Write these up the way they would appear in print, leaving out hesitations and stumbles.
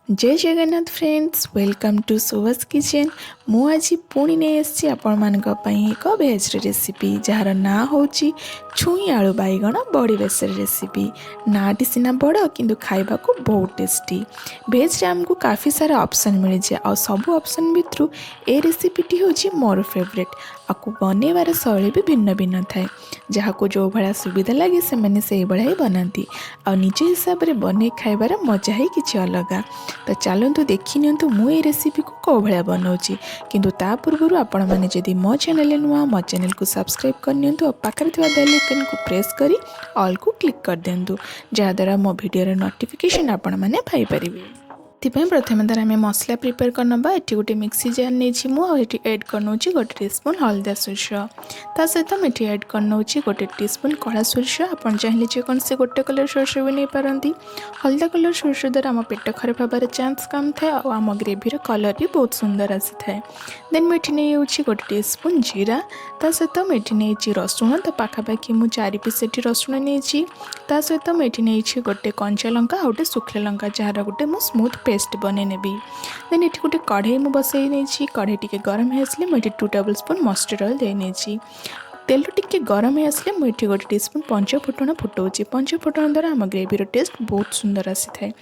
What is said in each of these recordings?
जय Jagannath friends, welcome to सोवस kitchen. मु आज पुणी नहीं आसी आपण एक भेज रेसिपी जार ना हूँ छुई आलू बैगण बड़ी बेसर रेसिपी। नाटी सीना बड़ किंतु खाइबा को बहुत टेस्टी। भेज रे आमको काफ़ी सारा ऑप्शन मिल जाए और सब ऑप्शन भितर ए रेसिपीटी हूँ मोर फेवरेट। आपको बनइबार शैली भी भिन्न भिन्न थाए, जहाँ को जो भाया सुविधा लगे से मैंने से भाया ही बनाती आ निज हिसाब से बन खाइबार मजा ही किसी अलग। तो चलतु देखी नियंतु मु ए रेसिपी को कौ भाया बनाऊँगी। किंतु ता पूर्व आपण मैंने जदि मो चैनल नुआ मो चैनल को सब्सक्राइब करनी और पाखे बेल आइकन को प्रेस करी ऑल को क्लिक कर दिंतु, जहाँद्वारा मो वीडियो नोटिफिकेशन आपण मैंने पाइपर। प्रथम तार आम मसला प्रिपेयर करना। ये गोटे मिक्सी जार नहीं मुझे एड करनौ गोटे टीस्पून हल्दा सोरिष, ता सहित मुझे एड करनौ गोटे टीस्पून कला सोरिष। आप चाहिए जेकोसी गोटे कलर सोरिष भी नहीं पारती। हल्दा कलर सोरिष द्वारा आम पेट खराब होबार चान्स कम थाए और आम ग्रेभीर कलर भी बहुत सुंदर आसी थाए। देन मुझे नहीं गोटे टीस्पून जीरा, ता सहित मुझे नहीं रसुण, तो पाखापाखि मुझे 4 पीस रसुण नहीं, ता सहित मुझे नहीं गोटे कंचा लंका और गोटे सुखला लंका, जार गोटे मु स्मूथ पेस्ट बने नेबी। देन ये गोटे कढ़ई मु बसई नहीं, कढ़ई टी गरम होसले मुझे 2 टेबल स्पून मस्टर्ड ऑयल दे नहीं। तेल टी गरम होसले मुझे गोटे टीस्पून पंचफुटण फुटाऊँगी। पंचफुटण द्वारा आम ग्रेभीर टेस्ट बहुत सुंदर आसी थाए।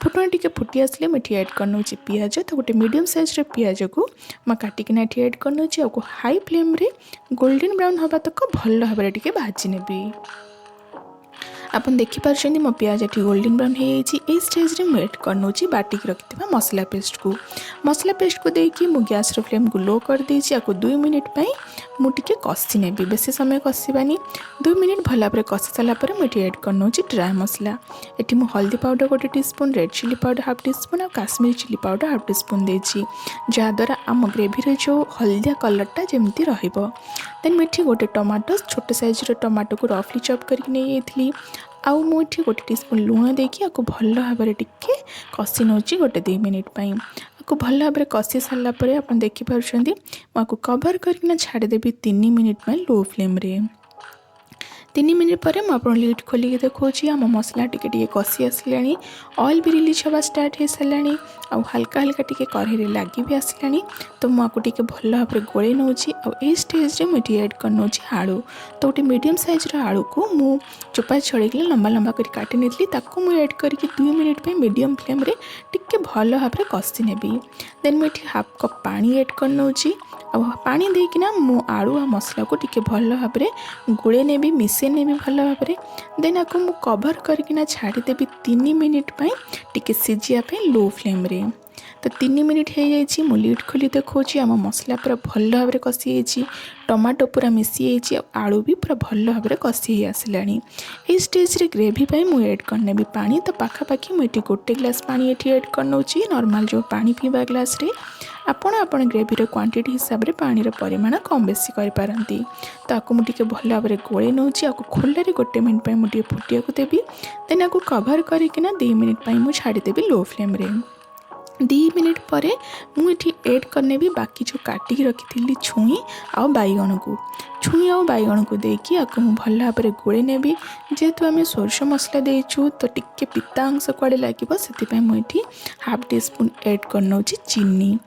फुटण टी फुटी आसले मुझे एड करनौ पियाज, तो गोटे मीडियम साइज पियाज को मैं काटिकिना एड करनौ। हाई फ्लेम रे गोल्डन ब्राउन हवा तक भल भाव टे भाजी नेबी। आप देखिपुं मो पियाज ये गोल्डन ब्राउन हो जाए। स्टेज में एड करनौ बाटिक रखि मसला पेस्ट को देकी मु गैस फ्लेम को लो कर देछि। आपको 2 मिनिट मुझे कषि ने बेसी समय कषानी। 2 मिनिट भल भाव कषि सारापर मुझे एड करनौ ड्राए मसला। ये मुझे हल्दी पाउडर गोटे teaspoon, red chili powder half teaspoon और Kashmiri chili powder half teaspoon देछि, जहाँद्वारा आम ग्रेभीर जो हल्दिया कलरटा जमी रहिबो। देन मुझे गोटे टमाटो छोट साइज टमाटो को रफली चॉप करके नहीं जाइए। आउ मुझे गोटे टीस्पून लुण देकी आपको भल भाव टिके कषि नौ गोटे 2 मिनिट आपको भल भाव कषि सारापर आप देखिपुं मुझे कवर करके छाड़देवी 3 मिनिट लो फ्लेम रे। 3 मिनिट पर मुझे लिड खोलिक देखा आम मसला टी कषि आसला, ऑयल भी रिलीज होगा स्टार्ट हो सारा आ हल्का हल्का टी कढ़ई लगी भी आसला। तो मुझे भल भाव गोले नौ। स्टेज में मुझे एड करनौ आलू। तो गोटे मीडियम साइज आलू को मु चोपा छड़े लंबा लंबा कर काटी नहीं, मुझे एड करके 2 मिनिट मीडियम फ्लेम रे टिके भल भाव कषि नेबी। देन मुझे हाफ कप पानी एड करनौ। पानी देकिना मु आलू आ मसला को टिके भल भाव गोले नेबी, मिसे नेबी भल भाव। देन आपको मु कवर करके छाड़देवी 3 मिनिट टिके सिझापी लो फ्लेम रे। तो 3 मिनिट हो जाइए। मु लिड खोली देखा आम मसला पूरा भल भाव कषि, टमाटो पूरा मिसी आलू भी पूरा भल भाव कषि आसला। ये स्टेज रे ग्रेवी मुझे एड करने पानी। तो पाखापाखि मुझे गोटे ग्लास पानी ये एड करनौ नॉर्मल जो पानी पीवा ग्लास रे। आपण ग्रेभीर क्वांटिटी हिसाब से पानी परिमाण कम बेसी करपारती। तो आपको मुझे भल भाव गोले नौ। आपको खोलारे गोटे मिनट मुझे फुटिया देवी। देन आपको कवर करके 2 मिनिट मुझे छाड़देवी लो फ्लेम रे। 2 मिनिट पर मुझे एड करने बाकी जो काटिकी रखी छुई आ बैगण को देकी आपको भल भाव गोले नेबी। जेहेतु आम सोरिष मसला देचु तो टिके पिता अंश कुआड़े लगे से मुझे हाफ टीस्पून एड करनौ चीनी।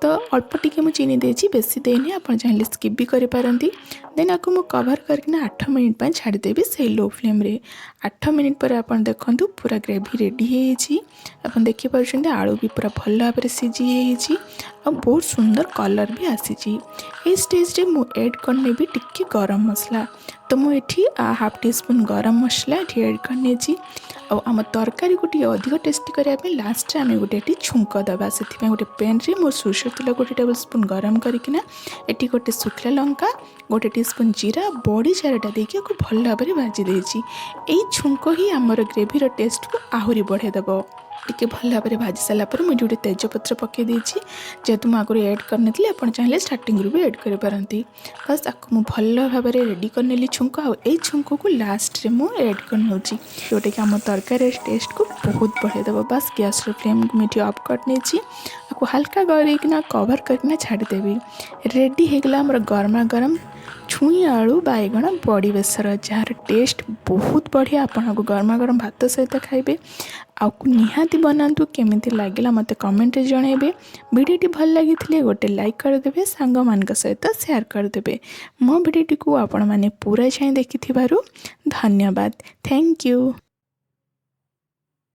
तो अल्प टिके मु चीनी देची, बेसी देनी, आप चाहिए स्किप भी करें। देन आपको मु कवर करके 8 मिनिट छाड़देवी से लो फ्लेम रे। 8 मिनिट पर आप देखु पूरा ग्रेवी रेडी हो देखिपुं आलू भी पूरा भल भाव सीझी और बहुत सुंदर कलर भी आसी। ये स्टेज रे मु एड करने भी टिके गरम मसला। तो मुझे हाफ टीस्पून गरम मसला ये एड करने आम तरकारी को अधिक टेस्टी करने लास्ट आम गोटे छुंक दबा। से गोटे पेन रे मोर सोरिष तेल गोटे टेबल स्पून गरम करकिना एटी गोटे सुखला लंका, गोटे टीस्पून जीरा, बड़ी चाराटा देकी भल भाव भाजी देछि। एई छुंक ही आमर ग्रेभीर टेस्ट को आहुरी बढ़ेदेव। टिके भल भाव भाजी सारापर मुझे गोटे तेजपत्र पकई देछि, जेहेतु मुझे एड करनी आप चाहिए स्टार्टिंग भी एड करें। बस आपको मुझे भल भाव रेडी करनेली छुंक। आई छुंक को लास्ट रे मुझे एड करनौ जोटा कि आम तरकारी टेस्ट को बहुत बढ़ेदेव। बस गैस फ्लेम को मुझे ऑफ कर नहीं। ताकू हल्का गरिकिना कवर करकिना छाड़ीदेवी। रेडी होगला आमर गरमा गरम छुई आलू बाइगण बड़ी बेसर, जार टेस्ट बहुत बढ़िया। आपन गरमा गरम भात सहित खाइबे। आपको निहाती बनातु, केमिति लागिला मते कमेंट रे जणेबे। वीडियोटी भल लागिथिले गोटे लाइक करदेबे, सांग मानक सहित शेयर करदेबे। मो वीडियोटी को आपण माने पूरा छाई देखिथिबारु धन्यवाद। Thank you.